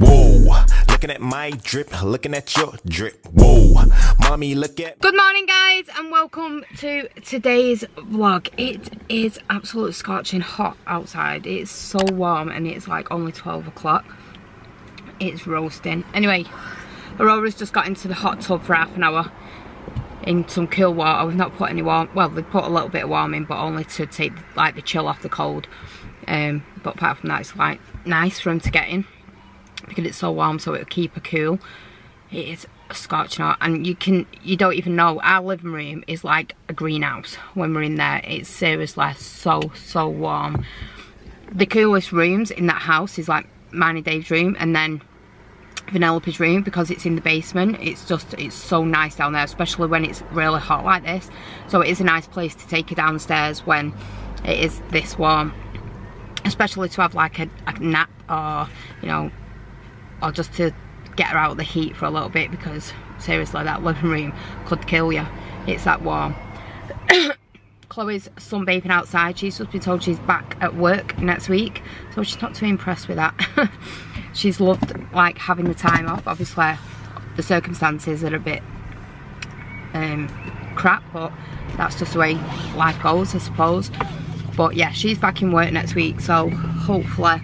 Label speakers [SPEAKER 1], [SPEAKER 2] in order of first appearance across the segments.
[SPEAKER 1] Whoa, looking at my drip, looking at your drip. Whoa, mommy, look at.
[SPEAKER 2] Good morning, guys, and welcome to today's vlog. It is absolutely scorching hot outside. It's so warm, and it's like only 12 o'clock. It's roasting. Anyway, Aurora's just got into the hot tub for half an hour in some cool water. We've not put any warm. Well, we put a little bit of warm in, but only to take like the chill off the cold. But apart from that, it's like nice for him to get in because it's so warm, so it'll keep her cool. It is scorching hot, and you don't even know. Our living room is like a greenhouse when we're in there. It's seriously so warm. The coolest rooms in that house is like mine and Dave's room, and then Vanellope's room, because it's in the basement. It's so nice down there, especially when it's really hot like this. So it is a nice place to take her downstairs when it is this warm, especially to have like a nap, or you know, or just to get her out of the heat for a little bit, because seriously that living room could kill you. It's that warm. Chloe's sunbathing outside. She's just been told she's back at work next week, so she's not too impressed with that. She's loved like having the time off. Obviously the circumstances are a bit crap, but that's just the way life goes, I suppose. But yeah, she's back in work next week, so hopefully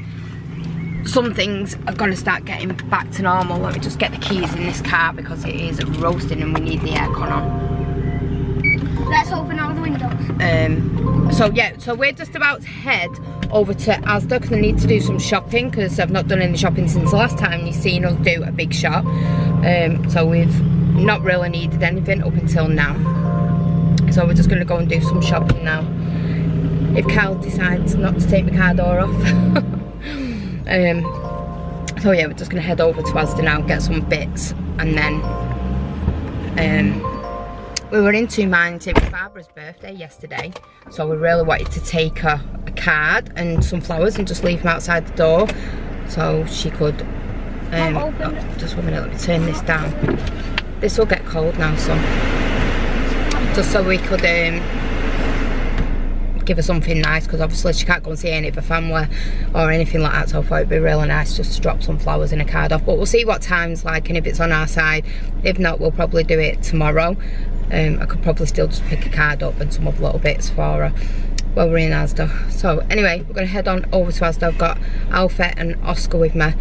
[SPEAKER 2] some things are going to start getting back to normal. Let me just get the keys in this car because it is roasting and we need the aircon on.
[SPEAKER 3] Let's open all the windows.
[SPEAKER 2] So yeah, so we're just about to head over to Asda because I need to do some shopping, because I've not done any shopping since the last time you've seen us do a big shop. So we've not really needed anything up until now. So we're just going to go and do some shopping now, if Kyle decides not to take my car door off. So yeah, we're just going to head over to Asda now, get some bits, and then we were in two minds. It was Barbara's birthday yesterday, so we really wanted to take her a card and some flowers and just leave them outside the door so she could just 1 minute, let me turn this down. This will get cold now, so just so we could give her something nice, because obviously she can't go and see any of her family or anything like that, so I thought it'd be really nice just to drop some flowers and a card off. But we'll see what time's like and if it's on our side. If not, we'll probably do it tomorrow. I could probably still just pick a card up and some other little bits for her while we're in Asda. So anyway, we're going to head on over to Asda. I've got Alfie and Oscar with me.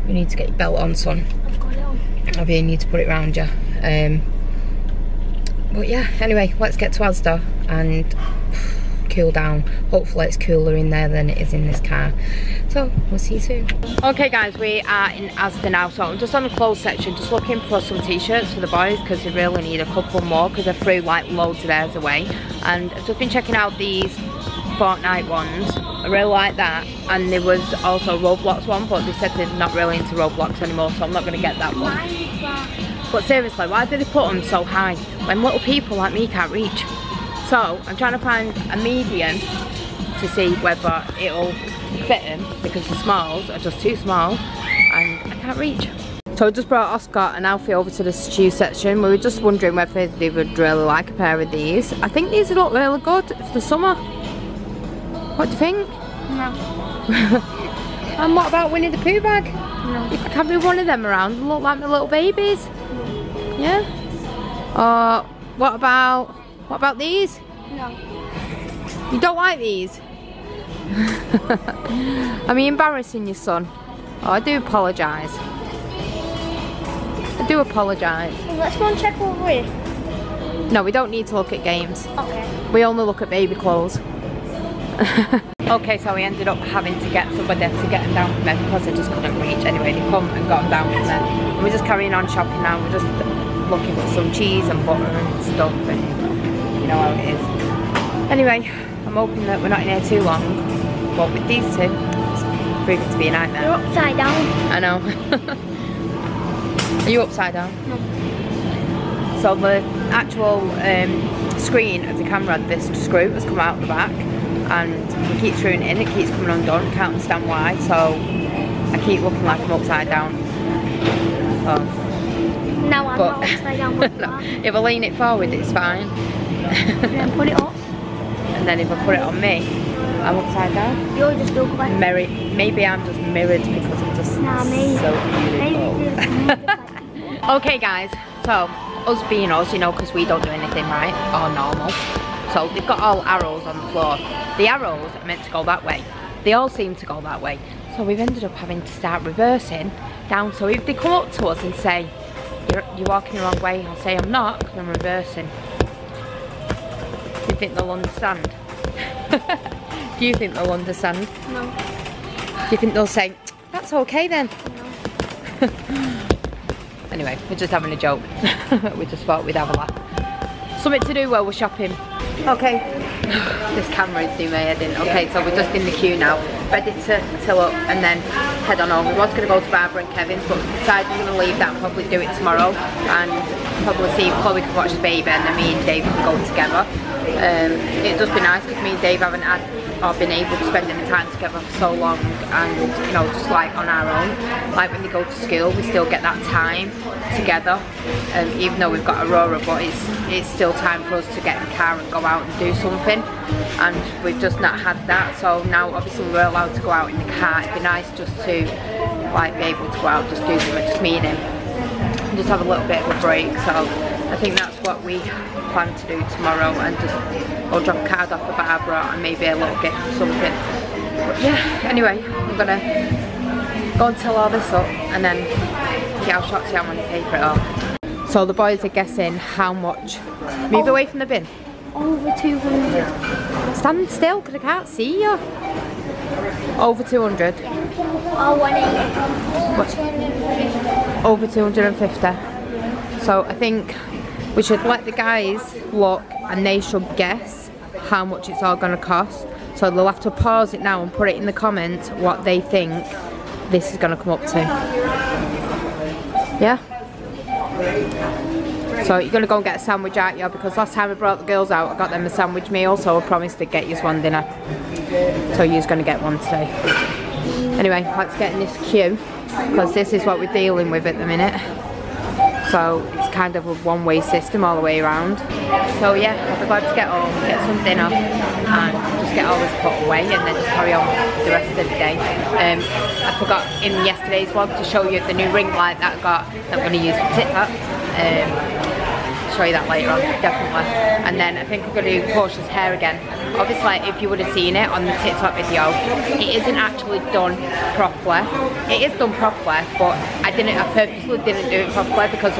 [SPEAKER 2] You need to get your belt on, son.
[SPEAKER 3] I've got it on.
[SPEAKER 2] Maybe you need to put it around you. But yeah, anyway, let's get to Asda and cool down. Hopefully it's cooler in there than it is in this car. So we'll see you soon. Okay guys, we are in Asda now, so I'm just on the clothes section, just looking for some t-shirts for the boys, because they really need a couple more, because I threw like loads of theirs away. And I've just been checking out these Fortnite ones. I really like that, and there was also Roblox one, but they said they're not really into Roblox anymore, so I'm not going to get that one. But seriously, why do they put them so high when little people like me can't reach? So I'm trying to find a medium to see whether it'll fit him, because the smalls are just too small and I can't reach. So I just brought Oscar and Alfie over to the shoe section. We were just wondering whether they would really like a pair of these. I think these look really good for the summer. What do you think?
[SPEAKER 3] No.
[SPEAKER 2] And what about Winnie the Pooh bag?
[SPEAKER 3] No.
[SPEAKER 2] You could have one of them around and look like my little babies. Yeah? Or what about these?
[SPEAKER 3] No.
[SPEAKER 2] You don't like these? Am I embarrassing you, son? Oh, I do apologise. I do apologise.
[SPEAKER 3] Well, let's go and check over here.
[SPEAKER 2] No, we don't need to look at games.
[SPEAKER 3] Okay.
[SPEAKER 2] We only look at baby clothes. Okay, so we ended up having to get somebody to get them down from there because I just couldn't reach. Anyway, they come and got them down from there. And we're just carrying on shopping now. We're just looking for some cheese and butter and stuff, and you know how it is. Anyway, I'm hoping that we're not in here too long, but with these two, it's proving to be a nightmare.
[SPEAKER 3] You're upside down.
[SPEAKER 2] I know. Are you upside down?
[SPEAKER 3] No.
[SPEAKER 2] So the actual screen of the camera, this screw has come out the back, and we keep screwing it in, it keeps coming undone, can't understand why, so I keep looking like I'm upside down. So,
[SPEAKER 3] No, I'm not upside down.
[SPEAKER 2] no, if I lean it forward, it's fine.
[SPEAKER 3] And then put it up.
[SPEAKER 2] And then if I put it on me, I'm upside down.
[SPEAKER 3] You're just ugly.
[SPEAKER 2] Maybe I'm just mirrored because I'm just so beautiful. Okay guys, so us being us, you know, because we don't do anything right or normal. So they've got all arrows on the floor. The arrows are meant to go that way. They all seem to go that way. So we've ended up having to start reversing down. So if they come up to us and say, you're walking the wrong way, I'll say I'm not, because I'm reversing. Do you think they'll understand? Do you think they'll understand?
[SPEAKER 3] No.
[SPEAKER 2] Do you think they'll say, that's okay then? No. Anyway, we're just having a joke. We just thought we'd have a laugh. Something to do while we're shopping. Okay. This camera is doing my head in. Okay, so we're just in the queue now, ready to till up and then head on home. We was going to go to Barbara and Kevin's, but we decided we're going to leave that and probably do it tomorrow, and probably see if Chloe can watch the baby and then me and Dave can go together. It'd just be nice because me and Dave haven't had or been able to spend any time together for so long, and you know, just like on our own. Like when they go to school, we still get that time together, even though we've got Aurora, but it's still time for us to get in the car and go out and do something, and we've just not had that. So now obviously we're allowed to go out in the car. It'd be nice just to like be able to go out, just do something, just me and him, and just have a little bit of a break. So I think that's what we plan to do tomorrow, and just go drop a card off for Barbara and maybe a little gift or something. But yeah, anyway, I'm gonna go and till all this up and then see how shocked I am when you pay for it all. So the boys are guessing how much. Move away from the bin.
[SPEAKER 3] Over 200.
[SPEAKER 2] Stand still because I can't see you. Over 200.
[SPEAKER 3] Oh, 180.
[SPEAKER 2] What? Over 250. So I think we should let the guys look and they should guess how much it's all going to cost. So they'll have to pause it now and put it in the comments what they think this is going to come up to. Yeah? So you're going to go and get a sandwich, aren't you? Because last time I brought the girls out, I got them a sandwich meal, so I promised to get you one dinner. So you're going to get one today. Anyway, let's get in this queue, because this is what we're dealing with at the minute. So it's kind of a one-way system all the way around. So yeah, I'll be glad to get home, get some dinner, and just get all this put away, and then just carry on the rest of the day. I forgot in yesterday's vlog to show you the new ring light that I got, that I'm going to use for TikTok. Show you that later on, definitely. And then I think I'm going to do Portia's hair again. Obviously, if you would have seen it on the TikTok video, it isn't actually done properly. It is done properly, but I purposely didn't do it properly because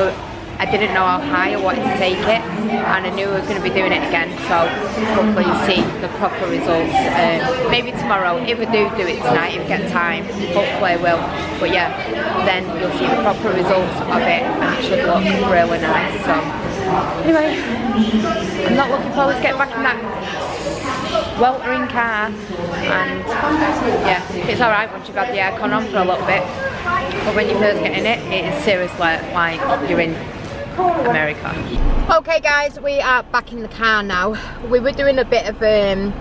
[SPEAKER 2] I didn't know how high I wanted to take it, and I knew I was going to be doing it again. So hopefully you'll see the proper results. Maybe tomorrow, if I do it tonight, if I get time, hopefully I will. But yeah, then you'll see the proper results of it, and it should look really nice. So anyway, I'm not looking forward to getting back in that weltering car, and yeah, it's alright once you've had the aircon on for a little bit, but when you first get in it, it is seriously like you're in America. Okay guys, we are back in the car now. We were doing a bit of a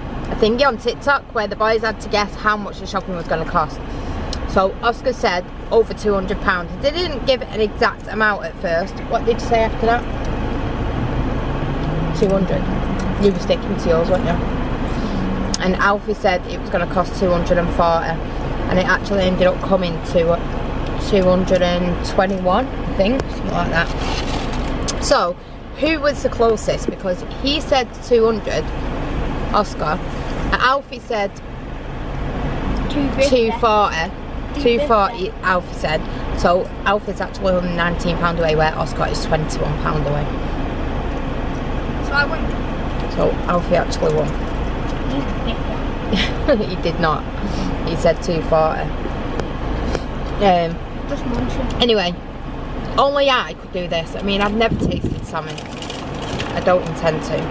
[SPEAKER 2] thingy on TikTok where the boys had to guess how much the shopping was going to cost. So Oscar said over £200. They didn't give an exact amount at first. What did you say after that? 200. You were sticking to yours, weren't you? And Alfie said it was going to cost 240, and it actually ended up coming to 221, I think, something like that. So who was the closest? Because he said 200, Oscar, and Alfie said 240. 240, Alfie said. So Alfie's actually £19 away, where Oscar is £21 away.
[SPEAKER 3] So I won.
[SPEAKER 2] So Alfie actually won. He did not. He said 240.
[SPEAKER 3] Just munching.
[SPEAKER 2] Anyway, only I could do this. I mean, I've never tasted salmon. I don't intend to.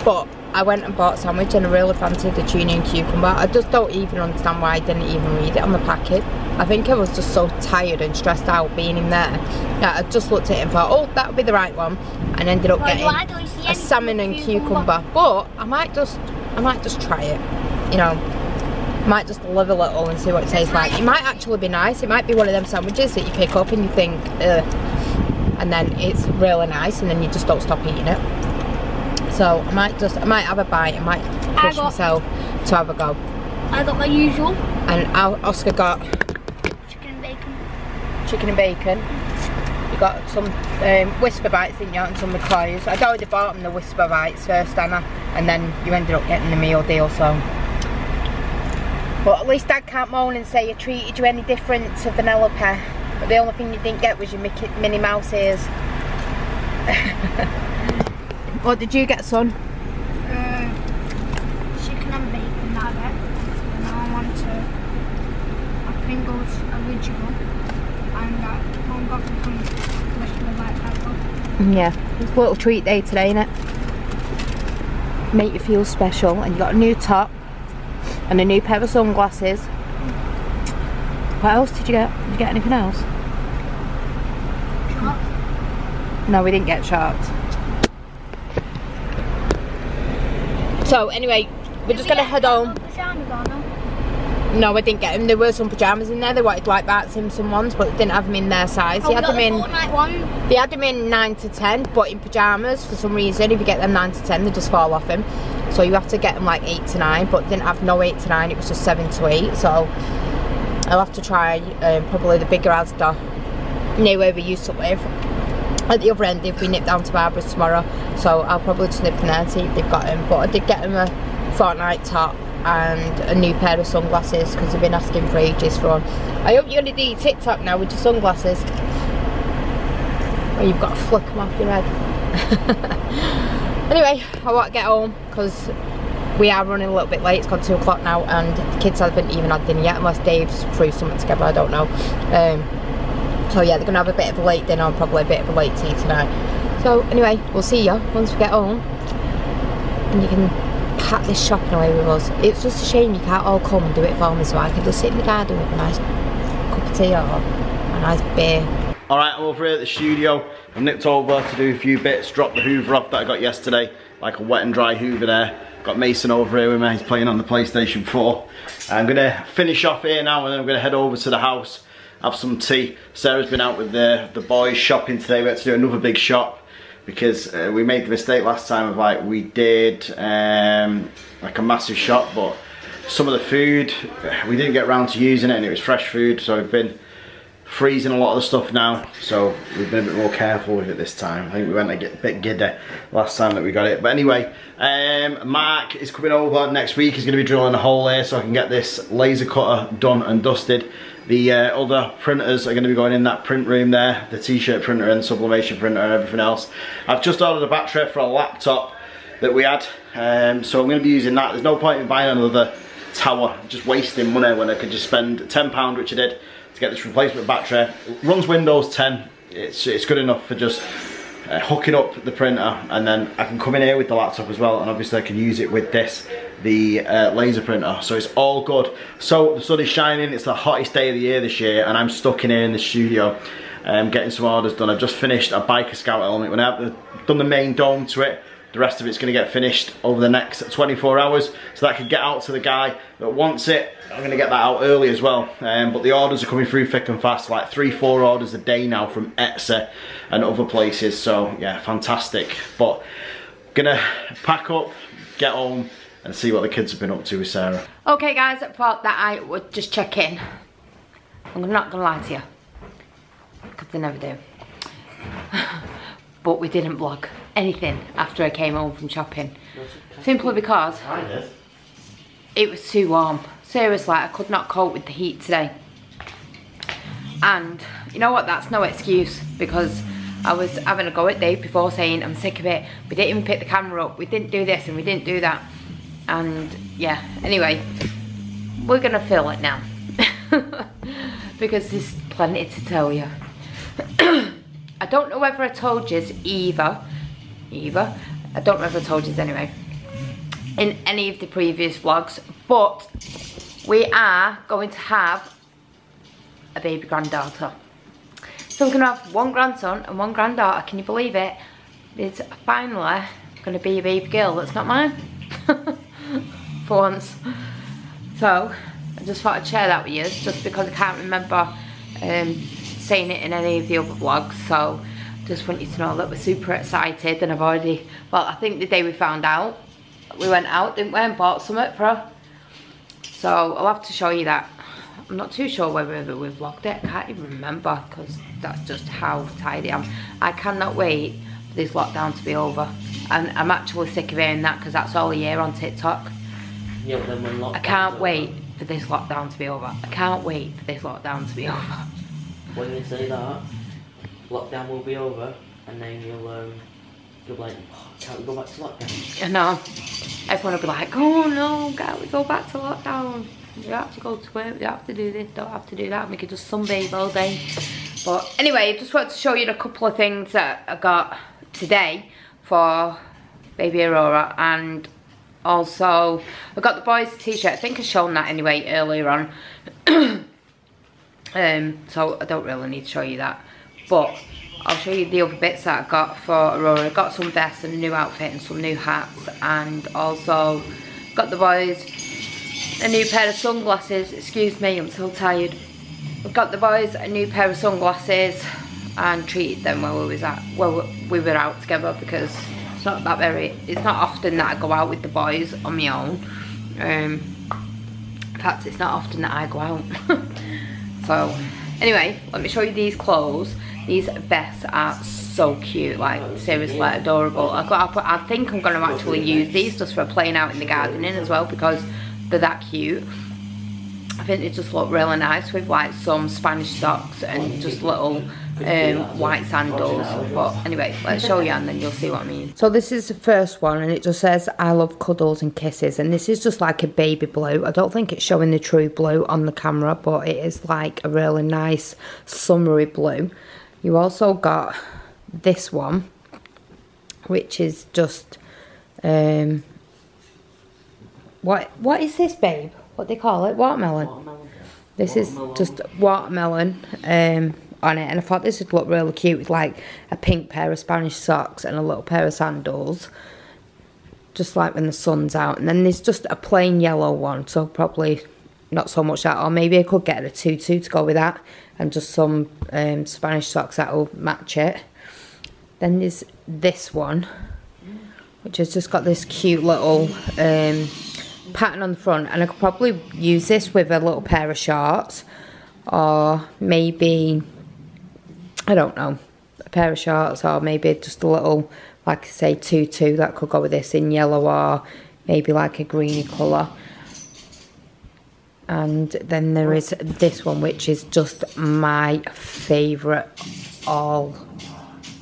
[SPEAKER 2] But I went and bought a sandwich and I really fancied the tuna and cucumber. I just don't even understand why I didn't even read it on the packet. I think I was just so tired and stressed out being in there that I just looked at it and thought, oh, that would be the right one, and ended up getting a salmon and cucumber. But I might just try it, you know. I might just live a little and see what it tastes like. It might actually be nice. It might be one of them sandwiches that you pick up and you think, ugh, and then it's really nice, and then you just don't stop eating it. So I might have a bite. I might push myself to have a go.
[SPEAKER 3] I got my usual.
[SPEAKER 2] And Oscar got
[SPEAKER 3] Chicken and bacon.
[SPEAKER 2] chicken and bacon. You got some Whisper Bites, didn't you, and some McCoys. I'd already bought them the Whisper Bites first, Anna, and then you ended up getting the meal deal, so. But at least Dad can't moan and say I treated you any different to Vanellope. But the only thing you didn't get was your Minnie Mouse ears. What did you get, son?
[SPEAKER 3] Chicken and bacon, that bit. And I want a Pringles original. And one got from Vegetable Bite Pepper.
[SPEAKER 2] Yeah, it's a little treat day today, innit? Make you feel special. And you got a new top and a new pair of sunglasses. What else did you get? Did you get anything else?
[SPEAKER 3] Chopped.
[SPEAKER 2] No, we didn't get sharks. So anyway, we're just gonna head home.
[SPEAKER 3] Pajamas on them.
[SPEAKER 2] No, I didn't get them. There were some pyjamas in there. They wanted like Bart Simpson ones, but they didn't have them in their size. They had them in. They had them in 9 to 10, but in pyjamas for some reason, if you get them 9 to 10, they just fall off him. So you have to get them like 8 to 9, but they didn't have no 8 to 9. It was just 7 to 8. So I'll have to try probably the bigger Asda near where we used to live. At the other end, if we nip down to Barbara's tomorrow, so I'll probably just nip in there and see if they've got them. But I did get them a Fortnite top and a new pair of sunglasses because they've been asking for ages for one. I hope you're going to do your TikTok now with your sunglasses. Or you've got to flick them off your head. Anyway, I want to get home because we are running a little bit late. It's gone 2 o'clock now and the kids haven't even had dinner yet unless Dave's threw something together, I don't know. So yeah, they're going to have a bit of a late dinner and probably a bit of a late tea tonight. So anyway, we'll see you once we get home. And you can pack this shopping away with us. It's just a shame you can't all come and do it for me so I can just sit in the garden with a nice cup of tea or a nice beer.
[SPEAKER 4] Alright, I'm over here at the studio. I've nipped over to do a few bits, dropped the Hoover off that I got yesterday, like a wet and dry Hoover there. Got Mason over here with me, he's playing on the PlayStation 4. I'm gonna finish off here now and then I'm gonna head over to the house, have some tea. Sarah's been out with the boys shopping today. We had to do another big shop because we made the mistake last time of like we did like a massive shop, but some of the food we didn't get around to using it and it was fresh food, so we've been freezing a lot of the stuff now, so we've been a bit more careful with it this time. I think we went a bit giddy last time that we got it. But anyway, Mark is coming over next week. He's going to be drilling a hole here so I can get this laser cutter done and dusted. The other printers are going to be going in that print room there, the t-shirt printer and sublimation printer and everything else. I've just ordered a battery for a laptop that we had, so I'm going to be using that. There's no point in buying another tower, just wasting money when I could just spend £10, which I did, to get this replacement battery. It runs Windows 10, it's good enough for just hooking up the printer, and then I can come in here with the laptop as well, and obviously I can use it with this, the laser printer, so it's all good. So the sun is shining, it's the hottest day of the year this year, and I'm stuck in here in the studio getting some orders done. I've just finished a Biker Scout helmet. When I've done the main dome to it, the rest of it's going to get finished over the next 24 hours, so that I can get out to the guy that wants it. I'm going to get that out early as well, but the orders are coming through thick and fast, like 3-4 orders a day now from Etsy and other places, so yeah, fantastic. But gonna pack up, get home and see what the kids have been up to with Sarah.
[SPEAKER 2] Okay guys, I thought that I would just check in. I'm not gonna lie to you, because they never do. But we didn't vlog anything after I came home from shopping. Simply because it was too warm. Seriously, I could not cope with the heat today. And you know what, that's no excuse, because I was having a go at Dave before saying I'm sick of it. We didn't even pick the camera up, we didn't do this and we didn't do that. And yeah, anyway, we're gonna fill it now. Because there's plenty to tell you. I don't know whether I told you either. I don't know if I told you anyway in any of the previous vlogs, but we are going to have a baby granddaughter. So we're going to have one grandson and one granddaughter. Can you believe it? There's finally going to be a baby girl that's not mine. For once. So I just thought I'd share that with you, just because I can't remember saying it in any of the other vlogs. So just want you to know that we're super excited, and I've already, well, I think the day we found out, we went out, didn't we, and bought something for her. So I'll have to show you that. I'm not too sure whether we vlogged it. I can't even remember because that's just how tired I am. I cannot wait for this lockdown to be over. And I'm actually sick of hearing that because that's all I hear on TikTok.
[SPEAKER 5] Yeah, but then when lockdown,
[SPEAKER 2] I can't wait for this lockdown to be over. I can't wait for this lockdown to be over.
[SPEAKER 5] When they say that, lockdown will be over, and then you'll be like, oh, can't we go back to lockdown?
[SPEAKER 2] I know. Everyone will be like, oh no, can't we go back to lockdown? We have to go to work, we have to do this, don't have to do that, and we could just sunbathe all day. But anyway, just wanted to show you a couple of things that I got today for baby Aurora, and also I got the boys t-shirt. I think I've shown that anyway earlier on. So I don't really need to show you that, but I'll show you the other bits that I got for Aurora. I got some vests and a new outfit and some new hats, and also got the boys a new pair of sunglasses. Excuse me, I'm so tired. I've got the boys a new pair of sunglasses and treated them while we were out together, because it's not often that I go out with the boys on my own. In fact, it's not often that I go out. So anyway, let me show you these clothes. These vests are so cute, like seriously adorable. I think I'm going to actually use these just for playing out in the gardening as well, because they're that cute. I think they just look really nice with like some Spanish socks and just little white sandals. But anyway, let's show you and then you'll see what I mean. So this is the first one, and it just says I love cuddles and kisses, and this is just like a baby blue. I don't think it's showing the true blue on the camera, but it is like a really nice summery blue. You also got this one, which is just what is this, babe? What they call it? Watermelon. This is just watermelon on it, and I thought this would look really cute with like a pink pair of Spanish socks and a little pair of sandals, just like when the sun's out. And then there's just a plain yellow one, so probably not so much that, or maybe I could get a tutu to go with that, and just some Spanish socks that will match it. Then there's this one, which has just got this cute little pattern on the front, and I could probably use this with a little pair of shorts, or maybe, I don't know, a pair of shorts, or maybe just a little, like I say, tutu that could go with this in yellow, or maybe like a greeny colour. And then there is this one, which is just my favourite all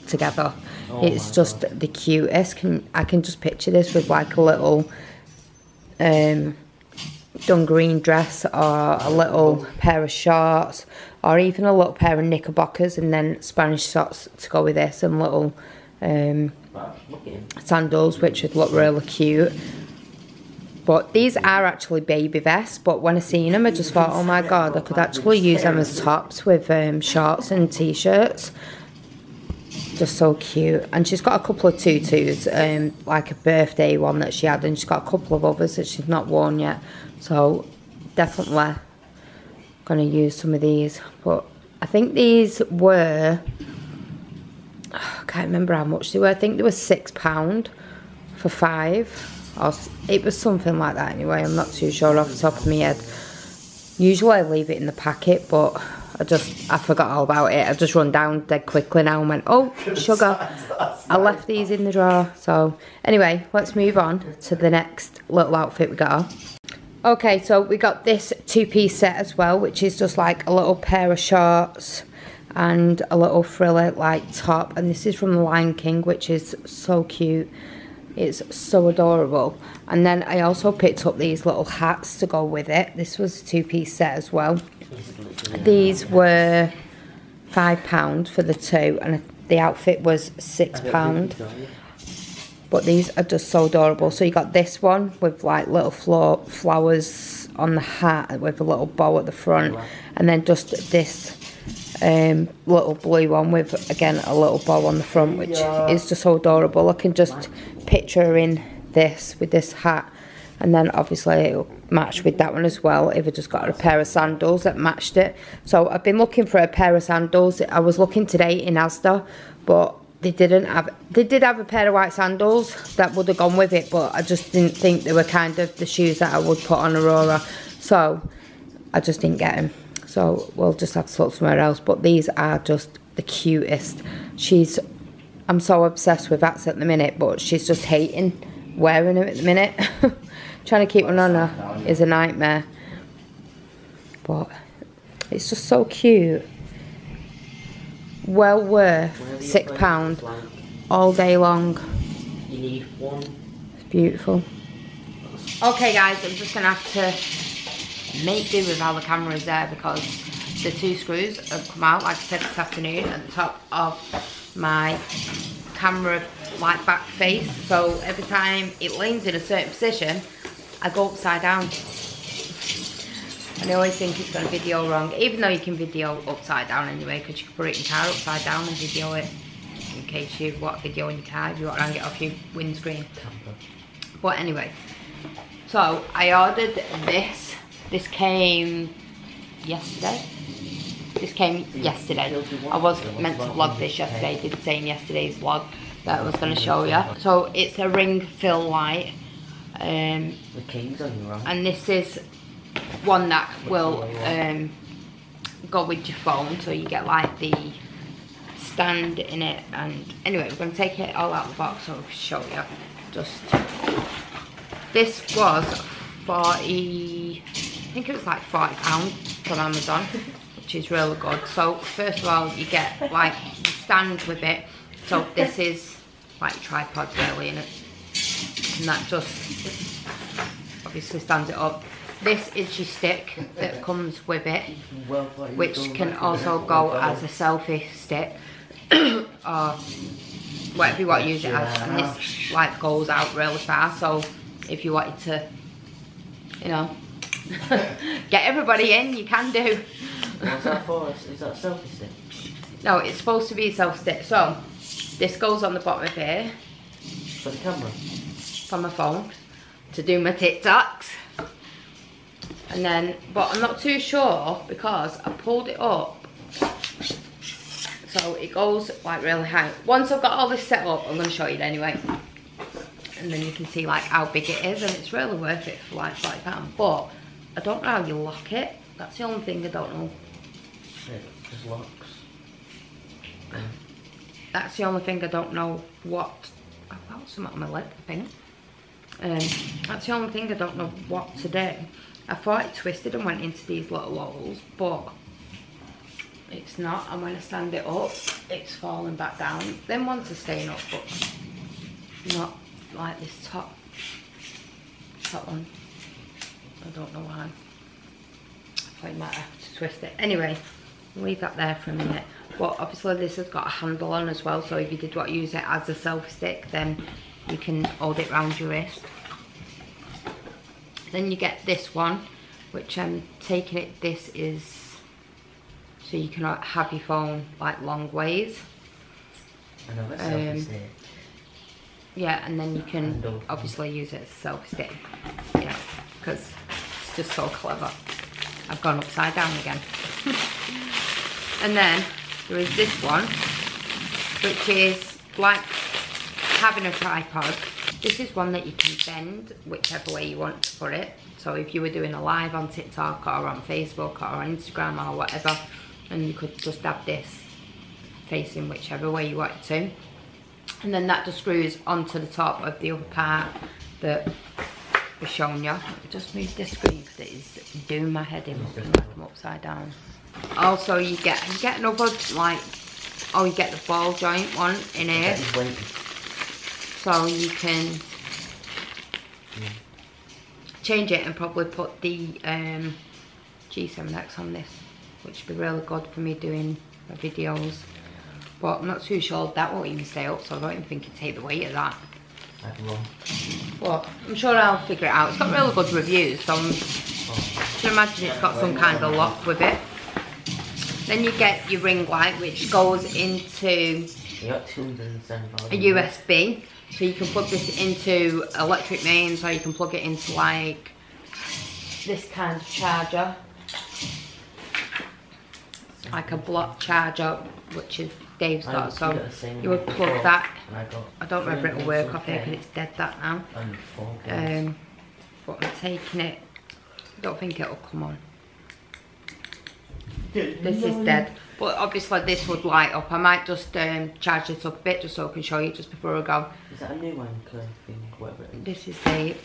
[SPEAKER 2] together. It's just the cutest. I can just picture this with like a little dungaree dress, or a little pair of shorts, or even a little pair of knickerbockers, and then Spanish socks to go with this, and little sandals, which would look really cute. But these are actually baby vests, but when I seen them I just thought, oh my god, I could actually use them as tops with shorts and t-shirts. Just so cute. And she's got a couple of tutus, like a birthday one that she had, and she's got a couple of others that she's not worn yet. So definitely gonna use some of these. But I think these were, I can't remember how much they were. I think they were £6 for 5. Or it was something like that anyway. I'm not too sure off the top of my head. Usually I leave it in the packet, but I forgot all about it. I just run down dead quickly now and went, oh, sugar. I left these in the drawer. So anyway, let's move on to the next little outfit we got. Okay, so we got this 2-piece set as well, which is just like a little pair of shorts and a little frilly like top. And this is from the Lion King, which is so cute. It's so adorable. And then I also picked up these little hats to go with it. This was a 2-piece set as well. These were £5 for the 2, and the outfit was £6. But these are just so adorable. So you got this one with like little flowers on the hat with a little bow at the front, and then just this little blue one with, again, a little bow on the front, which is just so adorable. I can just picture her in this with this hat, and then obviously it'll match with that one as well if I just got a pair of sandals that matched it. So I've been looking for a pair of sandals. I was looking today in Asda, but they did have a pair of white sandals that would have gone with it, but I just didn't think they were kind of the shoes that I would put on Aurora, so I just didn't get them. So we'll just have to look somewhere else. But these are just the cutest. I'm so obsessed with Axe at the minute, but she's just hating wearing them at the minute. Trying to keep one on her is a nightmare. But it's just so cute. Well worth £6 all day long.
[SPEAKER 5] You need one.
[SPEAKER 2] It's beautiful. Okay guys, I'm just gonna have to make do with how the camera is there because the 2 screws have come out, like I said this afternoon, at the top of my camera like back face. So every time it leans in a certain position, I go upside down. And I always think it's going to video wrong, even though you can video upside down anyway, because you can put it in your car upside down and video it in case you want video in your car if you want to get off your windscreen. But anyway, so I ordered this. This came yesterday. I was meant to vlog this yesterday, did say in yesterday's vlog that I was going to show you. So it's a ring fill light.
[SPEAKER 5] The king's on your arm.
[SPEAKER 2] And this is one that will go with your phone, so you get like the stand in it. And anyway, we're going to take it all out of the box, so I'll show you. This was 40, I think it was like £40 from Amazon, which is really good. So first of all, you get like the stand with it. So this is like a tripod really, and that just obviously stands it up. This is your stick that comes with it, which can also go as a selfie stick or whatever you want to use it as. And this like goes out really far, so if you wanted to, you know, get everybody in, you can do.
[SPEAKER 5] What's that for? Is that a selfie stick?
[SPEAKER 2] No, it's supposed to be a selfie stick. So this goes on the bottom of here.
[SPEAKER 5] For the camera?
[SPEAKER 2] For my phone, to do my TikToks. And then, but I'm not too sure because I pulled it up, so it goes like really high. Once I've got all this set up, I'm going to show you it anyway, and then you can see like how big it is, and it's really worth it for like £40. But I don't know how you lock it. That's the only thing I don't know.
[SPEAKER 5] It just locks. Yeah.
[SPEAKER 2] That's the only thing I don't know what. I've got something on my lid, I think. That's the only thing I don't know what to do. I thought it twisted and went into these little holes, but it's not. And when I stand it up, it's falling back down. Then ones are staying up, but not like this top one. I don't know why. I thought you might have to twist it. Anyway, I'll leave that there for a minute. But obviously this has got a handle on as well, so if you did want to use it as a selfie stick, then you can hold it around your wrist. Then you get this one, which I'm taking it, this is so you can have your phone like long ways.
[SPEAKER 5] I know, that's selfie stick.
[SPEAKER 2] Yeah, and then you can obviously use it as a selfie stick, you know, because it's just so clever. I've gone upside down again. And then there is this one, which is like having a tripod. This is one that you can bend whichever way you want to put it. So if you were doing a live on TikTok or on Facebook or on Instagram or whatever, and you could just have this facing whichever way you wanted to. And then that just screws onto the top of the other part that we're showing you. Just move this screen because it is doing my head in looking like I'm upside down. Also you get another like, oh, you get the ball joint one in here. So you can change it and probably put the G7X on this, which would be really good for me doing my videos. But I'm not too sure that won't even stay up, so I don't even think it'd take the weight of that. But I'm sure I'll figure it out. It's got really good reviews, so I can imagine it's got some kind of lock with it. Then you get your ring light, which goes into a USB. So you can plug this into electric mains, or you can plug it into like this kind of charger. like a block charger, which is Dave's got, so you would plug
[SPEAKER 5] before,
[SPEAKER 2] that.
[SPEAKER 5] I
[SPEAKER 2] don't know whether it'll work off here because it's dead that now.
[SPEAKER 5] And
[SPEAKER 2] But I'm taking it. I don't think it'll come on. This is dead, but obviously this would light up. I might just charge it up a bit just so I can show you just before I go.
[SPEAKER 5] Is that a new anchor thing, whatever it is?
[SPEAKER 2] This is Dave's.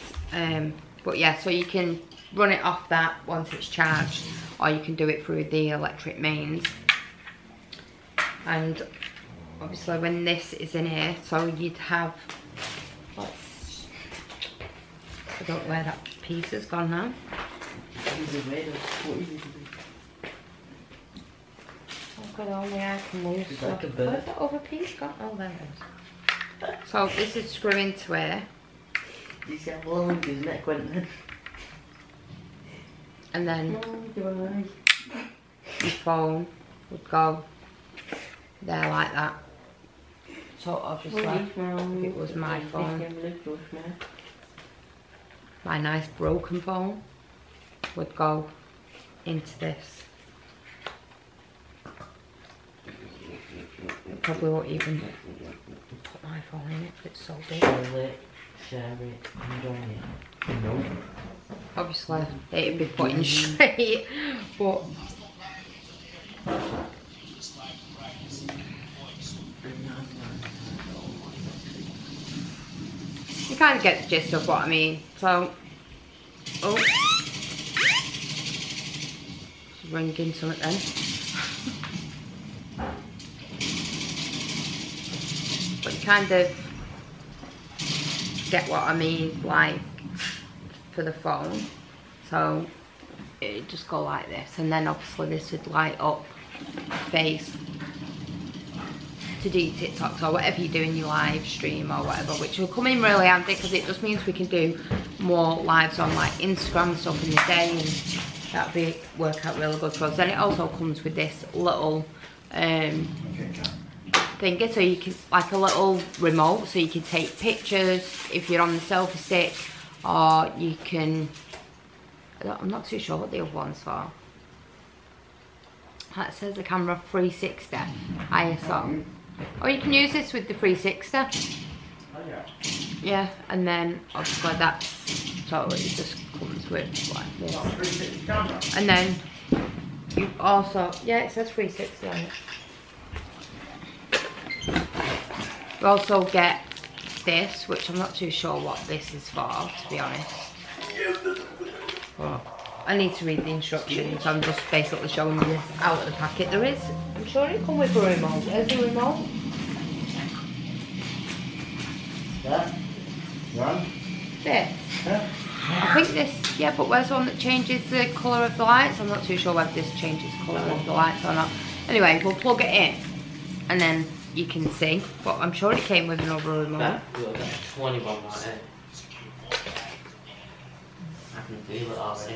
[SPEAKER 2] But yeah, so you can run it off that once it's charged, or you can do it through the electric mains. And obviously when this is in here, so you'd have, I don't know where that piece has gone now.
[SPEAKER 5] What is it made of? What is it?
[SPEAKER 2] Oh god, only I can lose
[SPEAKER 5] It's
[SPEAKER 2] stuff.
[SPEAKER 5] like a bird.
[SPEAKER 2] Where's that other piece gone? Oh, there it is. So this is screw into here.
[SPEAKER 5] You see how long his neck went then?
[SPEAKER 2] And then
[SPEAKER 5] Oh,
[SPEAKER 2] your phone would go there like that. So obviously, if it was my phone, my nice broken phone would go into this. It probably won't even put my phone in it, it's so big.
[SPEAKER 5] Share it, enjoy it. No.
[SPEAKER 2] Obviously, it'd be put in straight, but you kind of get the gist of what I mean. So, oh, it's ringing something then. But you kind of get what I mean, like for the phone. So it'd just go like this, and then obviously this would light up face to do TikToks or whatever you do in your live stream or whatever, which will come in really handy because it just means we can do more lives on like Instagram and stuff in the day, and that'd work out really good for us. Then it also comes with this little thingy, so you can, like a little remote, so you can take pictures if you're on the selfie stick, or you can, I'm not too sure what the other one's for. That says the camera 360 ISO. Or you can use this with the 360.
[SPEAKER 4] Oh yeah.
[SPEAKER 2] Yeah, and then obviously that's, so it just comes with like this.
[SPEAKER 4] 360 camera.
[SPEAKER 2] And then you also, yeah, it says 360 on it. You also get this, which I'm not too sure what this is for, to be honest. But I need to read the instructions. I'm just basically showing you this out of the packet. There is, I'm sure it comes with a remote. There's the remote.
[SPEAKER 4] Yeah. Run.
[SPEAKER 2] This.
[SPEAKER 4] Yeah.
[SPEAKER 2] I think this, yeah, but where's the one that changes the colour of the lights? I'm not too sure whether this changes the colour of the lights or not. Anyway, we'll plug it in and then you can see. But I'm sure it came with another remote.
[SPEAKER 5] Yeah, you'll get 21 right there. I can feel it already.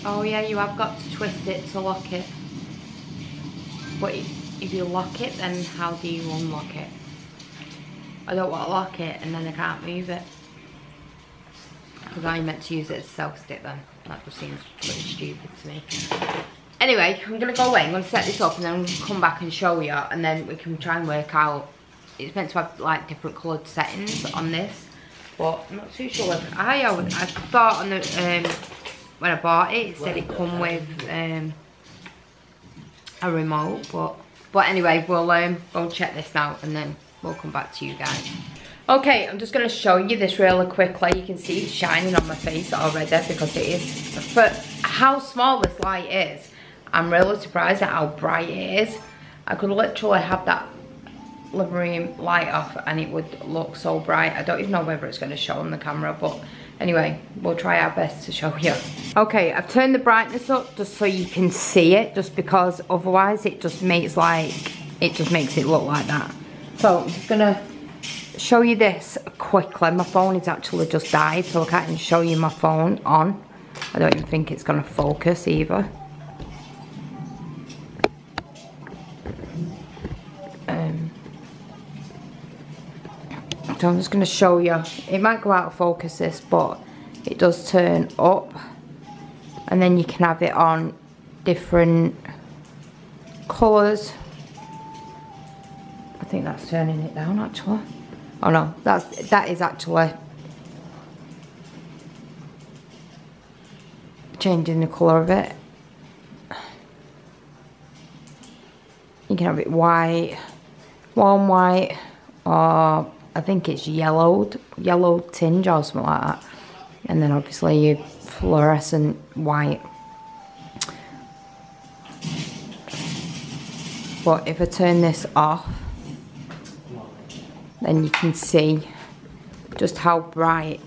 [SPEAKER 2] Oh yeah, you have got to twist it to lock it. But if you lock it, then how do you unlock it? I don't want to lock it and then I can't move it. Because I meant to use it as a selfie stick then. That just seems pretty stupid to me. Anyway, I'm going to go away. I'm going to set this up and then I'm going to come back and show you. And then we can try and work out. It's meant to have like different coloured settings on this. But I'm not too sure whether I thought on the when I bought it, it said it come with a remote, but anyway, we'll go check this now and then we'll come back to you guys. Okay, I'm just going to show you this really quickly. You can see it's shining on my face already because it is, for how small this light is, I'm really surprised at how bright it is. I could literally have that living room light off and it would look so bright. I don't even know whether it's going to show on the camera, but anyway, we'll try our best to show you. Okay, I've turned the brightness up just so you can see it, just because otherwise it just makes it look like that. So I'm just gonna show you this quickly. My phone has actually just died, so I can't even show you my phone on. I don't even think it's gonna focus either. So I'm just going to show you. It might go out of focus this, but it does turn up. And then you can have it on different colours. I think that's turning it down actually. Oh no, that is actually changing the colour of it. You can have it white, warm white, or I think it's yellow tinge or something like that. And then obviously your fluorescent white. But if I turn this off, then you can see just how bright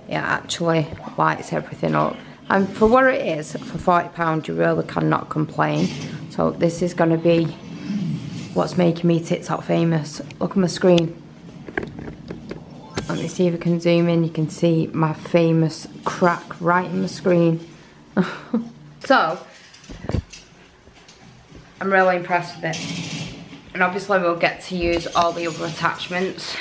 [SPEAKER 2] it actually lights everything up. And for what it is, for £40 you really cannot complain. So this is going to be what's making me TikTok famous. Look at my screen. Let me see if I can zoom in. You can see my famous crack right in the screen. So, I'm really impressed with it. And obviously we'll get to use all the other attachments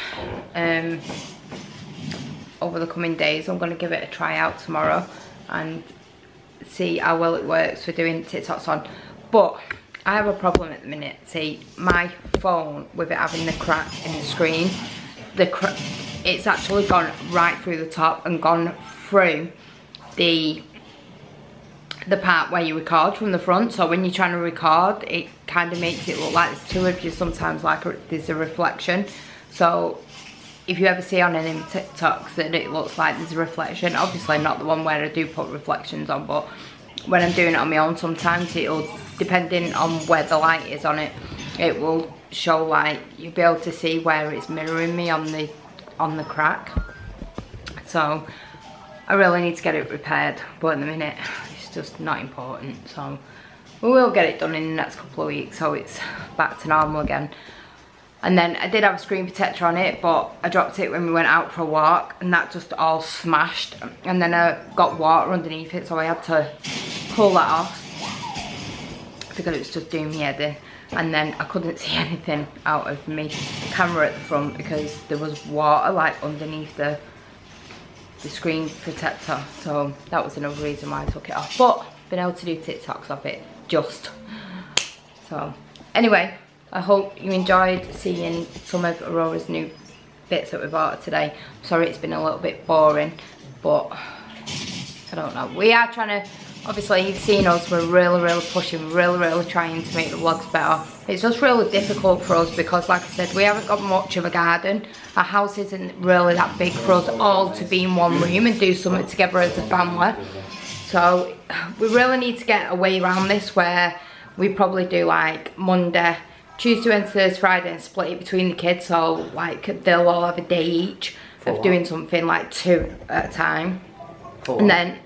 [SPEAKER 2] over the coming days. I'm going to give it a try out tomorrow and see how well it works for doing TikToks on. But I have a problem at the minute. See, my phone, with it having the crack in the screen, it's actually gone right through the top and gone through the part where you record from the front. So when you're trying to record, it kind of makes it look like there's two of you sometimes, like there's a reflection. So if you ever see on any TikToks that it looks like there's a reflection, obviously not the one where I do put reflections on, but when I'm doing it on my own, sometimes it'll, depending on where the light is on it, it will show like, you'll be able to see where it's mirroring me on the crack. So I really need to get it repaired, but at the minute it's just not important. So we will get it done in the next couple of weeks, so it's back to normal again. And then I did have a screen protector on it, but I dropped it when we went out for a walk and that just all smashed. And then I got water underneath it, so I had to pull that off because it was just doing me head in. And then I couldn't see anything out of my camera at the front because there was water like underneath the screen protector. So that was another reason why I took it off. But been able to do TikToks of it just. So anyway, I hope you enjoyed seeing some of Aurora's new bits that we bought today. Sorry it's been a little bit boring, but I don't know. We are trying to, obviously you've seen us, we're really pushing, really trying to make the vlogs better. It's just really difficult for us because like I said, we haven't got much of a garden. Our house isn't really that big for us all to be in one room and do something together as a family. So we really need to get a way around this where we probably do like Monday, Tuesday, Wednesday, Thursday, Friday and split it between the kids, so like they'll all have a day each of doing something, like 2 at a time. And then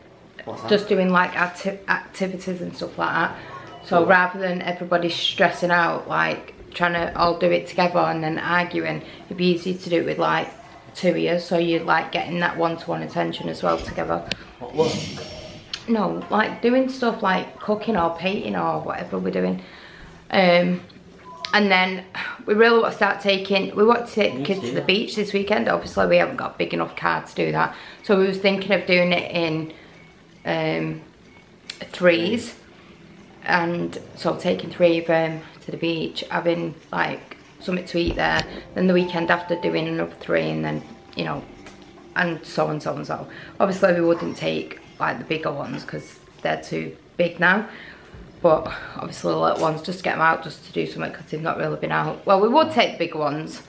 [SPEAKER 2] just doing like activities and stuff like that. So rather than everybody stressing out like trying to all do it together and then arguing, it'd be easy to do it with like 2 of you, so you're like getting that one-to-one attention as well together.
[SPEAKER 5] What?
[SPEAKER 2] No, like doing stuff like cooking or painting or whatever we're doing. And then we really want to start taking, we want to take the kids to the beach this weekend. Obviously we haven't got a big enough car to do that. So we was thinking of doing it in 3s. And so taking 3 of them to the beach, having like something to eat there. Then the weekend after doing another 3 and then, you know, and so on, so on, so. Obviously we wouldn't take like the bigger ones because they're too big now. But obviously the little ones, just get them out just to do something because they've not really been out. Well, we would take the bigger ones,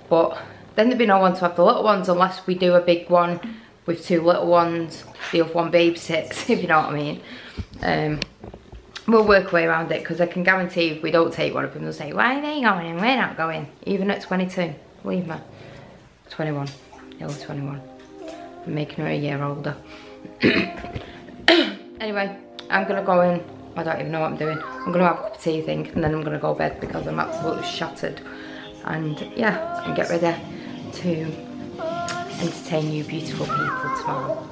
[SPEAKER 2] but then there'd be no one to have the little ones unless we do a big one with 2 little ones, the other one babysits, if you know what I mean. We'll work our way around it because I can guarantee if we don't take one of them, they'll say, why are they going and we're not going? Even at 22, believe me. 21, nearly 21. I'm making her a year older. Anyway, I'm gonna go in. I don't even know what I'm doing. I'm gonna have a cup of tea, I think, and then I'm gonna go to bed because I'm absolutely shattered. And yeah, and get ready to entertain you beautiful people tomorrow.